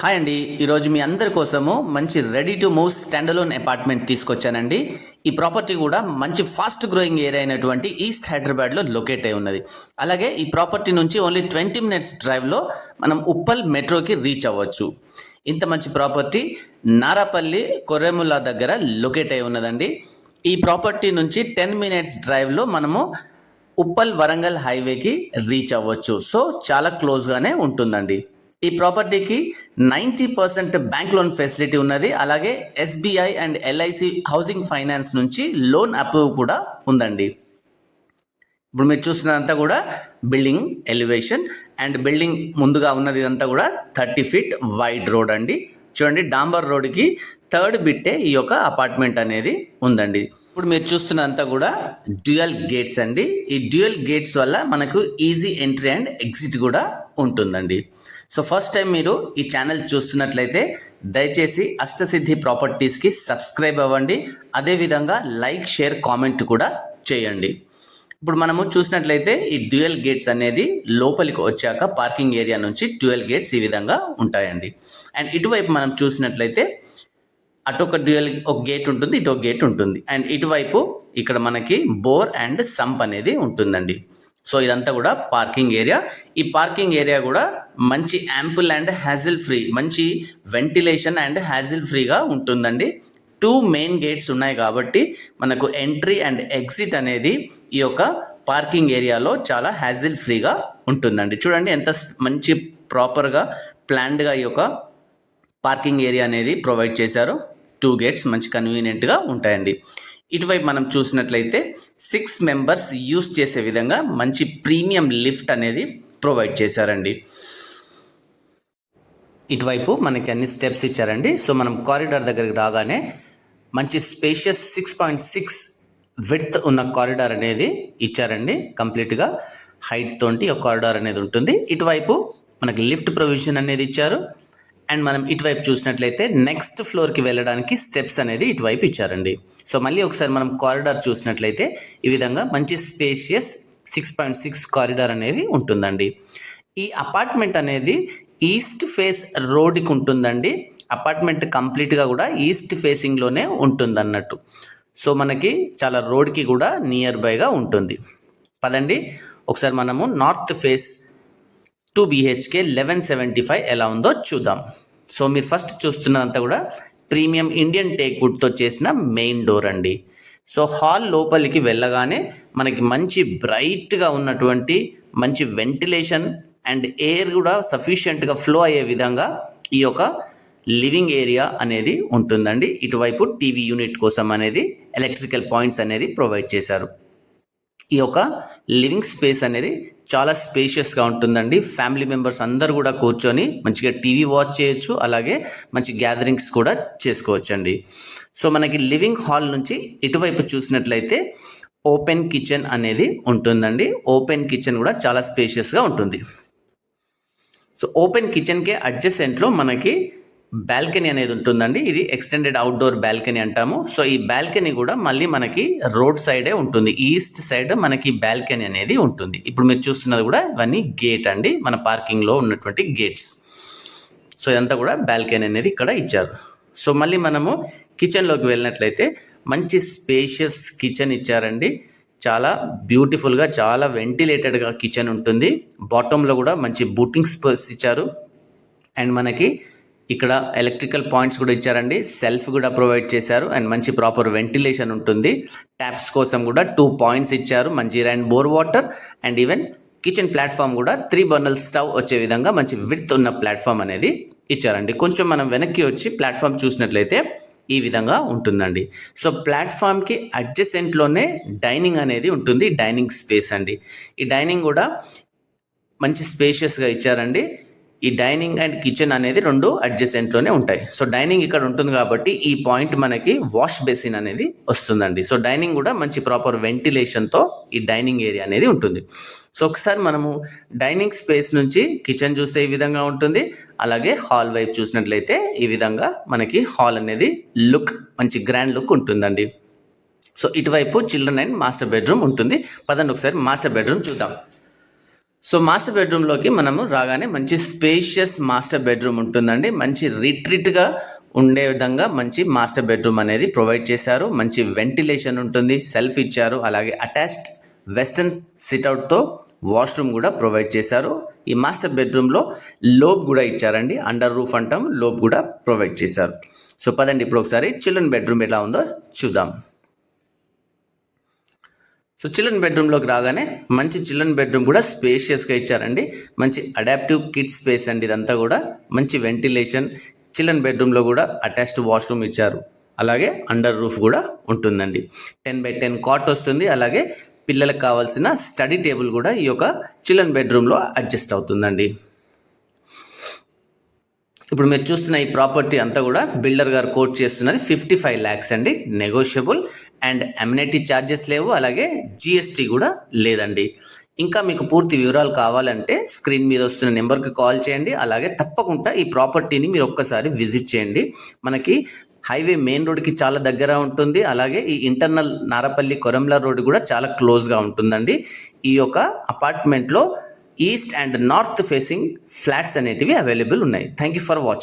Hi అండి. ఈరోజు మీ అందరి కోసము మంచి ready to move standalone apartment తీసుకొచ్చానండి. ఈ ప్రాపర్టీ కూడా మంచి ఫాస్ట్ గ్రోయింగ్ ఏరియా అయినటువంటి ఈస్ట్ హైదరాబాద్లో లొకేట్ అయి ఉన్నది. అలాగే ఈ ప్రాపర్టీ నుంచి ఓన్లీ 20 minutes డ్రైవ్లో మనం ఉప్పల్ మెట్రోకి రీచ్ అవ్వచ్చు. ఇంత మంచి ప్రాపర్టీ నారాపల్లి కొర్రెముల్లా దగ్గర లొకేట్ అయి ఉన్నదండి. ఈ ప్రాపర్టీ నుంచి 10 minutes డ్రైవ్లో మనము ఉప్పల్ వరంగల్ హైవేకి రీచ్ అవ్వచ్చు. సో చాలా క్లోజ్గానే ఉంటుందండి. ఈ ప్రాపర్టీకి 90% బ్యాంక్ లోన్ ఫెసిలిటీ ఉన్నది. అలాగే SBI and LIC housing finance నుంచి లోన్ అప్రూవ్ కూడా ఉందండి. ఇప్పుడు మీరు చూస్తున్నదంతా కూడా బిల్డింగ్ ఎలివేషన్ అండ్ బిల్డింగ్ ముందుగా ఉన్నది ఇదంతా కూడా 30 feet వైడ్ రోడ్ అండి. చూడండి, డాంబర్ రోడ్కి థర్డ్ బిట్టే ఈ యొక్క అపార్ట్మెంట్ అనేది ఉందండి. ఇప్పుడు మీరు చూస్తున్నంతా కూడా డ్యూయల్ గేట్స్ అండి. ఈ డ్యూయల్ గేట్స్ వల్ల మనకు ఈజీ ఎంట్రీ అండ్ ఎగ్జిట్ కూడా ఉంటుందండి. సో ఫస్ట్ టైం మీరు ఈ ఛానల్ చూస్తున్నట్లయితే దయచేసి అష్టసిద్ధి ప్రాపర్టీస్కి సబ్స్క్రైబ్ అవ్వండి. అదేవిధంగా లైక్, షేర్, కామెంట్ కూడా చేయండి. ఇప్పుడు మనము చూసినట్లయితే ఈ డ్యూయల్ గేట్స్ అనేది లోపలికి వచ్చాక పార్కింగ్ ఏరియా నుంచి డ్యూయల్ గేట్స్ ఈ విధంగా ఉంటాయండి. అండ్ ఇటువైపు మనం చూసినట్లయితే అటు ఒక డ్యూయల్ ఒక గేట్ ఉంటుంది, ఇటు ఒక గేట్ ఉంటుంది. అండ్ ఇటువైపు ఇక్కడ మనకి బోర్ అండ్ సంప్ అనేది ఉంటుందండి. సో ఇదంతా కూడా పార్కింగ్ ఏరియా. ఈ పార్కింగ్ ఏరియా కూడా మంచి యాంపుల్ అండ్ హ్యాజిల్ ఫ్రీ, మంచి వెంటిలేషన్ అండ్ హ్యాజిల్ ఫ్రీగా ఉంటుందండి. 2 main గేట్స్ ఉన్నాయి కాబట్టి మనకు ఎంట్రీ అండ్ ఎగ్జిట్ అనేది ఈ యొక్క పార్కింగ్ ఏరియాలో చాలా హ్యాజిల్ ఫ్రీగా ఉంటుందండి. చూడండి ఎంత మంచి ప్రాపర్గా ప్లాన్డ్గా ఈ యొక్క పార్కింగ్ ఏరియా అనేది ప్రొవైడ్ చేశారు. 2 gates మంచి కన్వీనియంట్గా ఉంటాయండి. ఇటువైపు మనం చూసినట్లయితే 6 members యూస్ చేసే విధంగా మంచి ప్రీమియం లిఫ్ట్ అనేది ప్రొవైడ్ చేశారండి. ఇటువైపు మనకి అన్ని స్టెప్స్ ఇచ్చారండి. సో మనం కారిడార్ దగ్గరికి రాగానే మంచి స్పేషియస్ 6.6 విడ్త్ ఉన్న కారిడార్ అనేది ఇచ్చారండి. కంప్లీట్గా హైట్ తోటి ఒక కారిడార్ అనేది ఉంటుంది. ఇటువైపు మనకి లిఫ్ట్ ప్రొవిజన్ అనేది ఇచ్చారు. అండ్ మనం ఇటువైపు చూసినట్లయితే నెక్స్ట్ ఫ్లోర్కి వెళ్ళడానికి స్టెప్స్ అనేది ఇటువైపు ఇచ్చారండి. సో మళ్ళీ ఒకసారి మనం కారిడార్ చూసినట్లయితే ఈ విధంగా మంచి స్పేషియస్ 6.6 కారిడార్ అనేది ఉంటుందండి. ఈ అపార్ట్మెంట్ అనేది ఈస్ట్ ఫేస్ రోడ్కి ఉంటుందండి. అపార్ట్మెంట్ కంప్లీట్గా కూడా ఈస్ట్ ఫేసింగ్లోనే ఉంటుంది అన్నట్టు. సో మనకి చాలా రోడ్కి కూడా నియర్ బైగా ఉంటుంది. పదండి ఒకసారి మనము నార్త్ ఫేస్ 2 BHK 1175 ఎలా ఉందో చూద్దాం. సో మీరు ఫస్ట్ చూస్తున్నదంతా కూడా ప్రీమియం ఇండియన్ టేక్ వుడ్తో చేసిన మెయిన్ డోర్ అండి. సో హాల్ లోపలికి వెళ్ళగానే మనకి మంచి బ్రైట్గా ఉన్నటువంటి మంచి వెంటిలేషన్ అండ్ ఎయిర్ కూడా సఫిషియెంట్గా ఫ్లో అయ్యే విధంగా ఈ యొక్క లివింగ్ ఏరియా అనేది ఉంటుందండి. ఇటువైపు టీవీ యూనిట్ కోసం అనేది ఎలక్ట్రికల్ పాయింట్స్ అనేది ప్రొవైడ్ చేశారు. ఈ యొక్క లివింగ్ స్పేస్ అనేది చాలా స్పేషియస్గా ఉంటుందండి. ఫ్యామిలీ మెంబర్స్ అందరూ కూడా కూర్చొని మంచిగా టీవీ వాచ్ చేయొచ్చు, అలాగే మంచి గ్యాదరింగ్స్ కూడా చేసుకోవచ్చండి. సో మనకి లివింగ్ హాల్ నుంచి ఇటువైపు చూసినట్లయితే ఓపెన్ కిచెన్ అనేది ఉంటుందండి. ఓపెన్ కిచెన్ కూడా చాలా స్పేషియస్గా ఉంటుంది. సో ఓపెన్ కిచెన్కే అడ్జసెంట్లో మనకి బాల్కనీ అనేది ఉంటుందండి. ఇది ఎక్స్టెండెడ్ అవుట్డోర్ బాల్కనీ అంటాము. సో ఈ బాల్కనీ కూడా మళ్ళీ మనకి రోడ్ సైడే ఉంటుంది. ఈస్ట్ సైడ్ మనకి బాల్కనీ అనేది ఉంటుంది. ఇప్పుడు మీరు చూస్తున్నది కూడా ఇవన్నీ గేట్ అండి, మన పార్కింగ్లో ఉన్నటువంటి గేట్స్. సో ఇదంతా కూడా బాల్కనీ అనేది ఇక్కడ ఇచ్చారు. సో మళ్ళీ మనము కిచెన్లోకి వెళ్ళినట్లయితే మంచి స్పేషియస్ కిచెన్ ఇచ్చారండి. చాలా బ్యూటిఫుల్గా, చాలా వెంటిలేటెడ్గా కిచెన్ ఉంటుంది. బాటంలో కూడా మంచి బూటింగ్ స్పేస్ ఇచ్చారు. అండ్ మనకి ఇక్కడ ఎలక్ట్రికల్ పాయింట్స్ కూడా ఇచ్చారండి. సెల్ఫ్ కూడా ప్రొవైడ్ చేశారు. అండ్ మంచి ప్రాపర్ వెంటిలేషన్ ఉంటుంది. ట్యాప్స్ కోసం కూడా 2 points ఇచ్చారు. Manjeera and bore water. And even kitchen platform కూడా 3 burner స్టవ్ వచ్చే విధంగా మంచి విడ్త్ ఉన్న ప్లాట్ఫామ్ అనేది ఇచ్చారండి. కొంచెం మనం వెనక్కి వచ్చి ప్లాట్ఫామ్ చూసినట్లయితే ఈ విధంగా ఉంటుందండి. సో ప్లాట్ఫామ్కి అడ్జసెంట్లోనే డైనింగ్ అనేది ఉంటుంది. డైనింగ్ స్పేస్ అండి. ఈ డైనింగ్ కూడా మంచి స్పేషియస్గా ఇచ్చారండి. ఈ డైనింగ్ అండ్ కిచెన్ అనేది 2 అడ్జసెంట్లోనే ఉంటాయి. సో డైనింగ్ ఇక్కడ ఉంటుంది కాబట్టి ఈ పాయింట్ మనకి వాష్ బేసిన్ అనేది వస్తుందండి. సో డైనింగ్ కూడా మంచి ప్రాపర్ వెంటిలేషన్తో ఈ డైనింగ్ ఏరియా అనేది ఉంటుంది. సో ఒకసారి మనము డైనింగ్ స్పేస్ నుంచి కిచెన్ చూస్తే ఈ విధంగా ఉంటుంది. అలాగే హాల్ వైపు చూసినట్లయితే ఈ విధంగా మనకి హాల్ అనేది లుక్, మంచి గ్రాండ్ లుక్ ఉంటుందండి. సో ఇటువైపు చిల్డ్రన్ అండ్ మాస్టర్ బెడ్రూమ్ ఉంటుంది. పదండి ఒకసారి మాస్టర్ బెడ్రూమ్ చూద్దాం. సో మాస్టర్ బెడ్రూమ్లోకి మనము రాగానే మంచి స్పేషియస్ మాస్టర్ బెడ్రూమ్ ఉంటుందండి. మంచి రిట్రీట్గా ఉండే విధంగా మంచి మాస్టర్ బెడ్రూమ్ అనేది ప్రొవైడ్ చేశారు. మంచి వెంటిలేషన్ ఉంటుంది, సెల్ఫ్ ఇచ్చారు, అలాగే అటాచ్డ్ వెస్టర్న్ సిట్అవుట్తో వాష్రూమ్ కూడా ప్రొవైడ్ చేశారు. ఈ మాస్టర్ బెడ్రూమ్లో లోబ్ కూడా ఇచ్చారండి, అండర్ రూఫ్ అంటాం, లోబ్ కూడా ప్రొవైడ్ చేశారు. సో పదండి ఇప్పుడు ఒకసారి చిల్డ్రన్ బెడ్రూమ్ ఎలా ఉందో చూద్దాం. సో చిల్డ్రన్ బెడ్రూమ్లోకి రాగానే మంచి చిల్డ్రన్ బెడ్రూమ్ కూడా స్పేషియస్గా ఇచ్చారండి. మంచి అడాప్టివ్ కిడ్స్ స్పేస్ అండి ఇదంతా కూడా. మంచి వెంటిలేషన్, చిల్డ్రన్ బెడ్రూమ్లో కూడా అటాచ్డ్ వాష్రూమ్ ఇచ్చారు, అలాగే అండర్ రూఫ్ కూడా ఉంటుందండి. 10x10 కాట్ వస్తుంది, అలాగే పిల్లలకు కావాల్సిన స్టడీ టేబుల్ కూడా ఈ యొక్క చిల్డ్రన్ బెడ్రూమ్లో అడ్జస్ట్ అవుతుందండి. ఇప్పుడు మీరు చూస్తున్న ఈ ప్రాపర్టీ అంతా కూడా బిల్డర్ గారు కోట్ చేస్తున్నది 55 lakhs అండి, నెగోషియబుల్ అండ్ అమ్యూనిటీ ఛార్జెస్ లేవు, అలాగే జిఎస్టీ కూడా లేదండి. ఇంకా మీకు పూర్తి వివరాలు కావాలంటే స్క్రీన్ మీద వస్తున్న నెంబర్కి కాల్ చేయండి. అలాగే తప్పకుండా ఈ ప్రాపర్టీని మీరు ఒక్కసారి విజిట్ చేయండి. మనకి హైవే మెయిన్ రోడ్కి చాలా దగ్గర ఉంటుంది, అలాగే ఈ ఇంటర్నల్ నారపల్లి కొరంల రోడ్ కూడా చాలా క్లోజ్గా ఉంటుందండి. ఈ యొక్క అపార్ట్మెంట్లో east and north facing flats అనేటివి అవైలబుల్ ఉన్నాయి. Thank you for watching.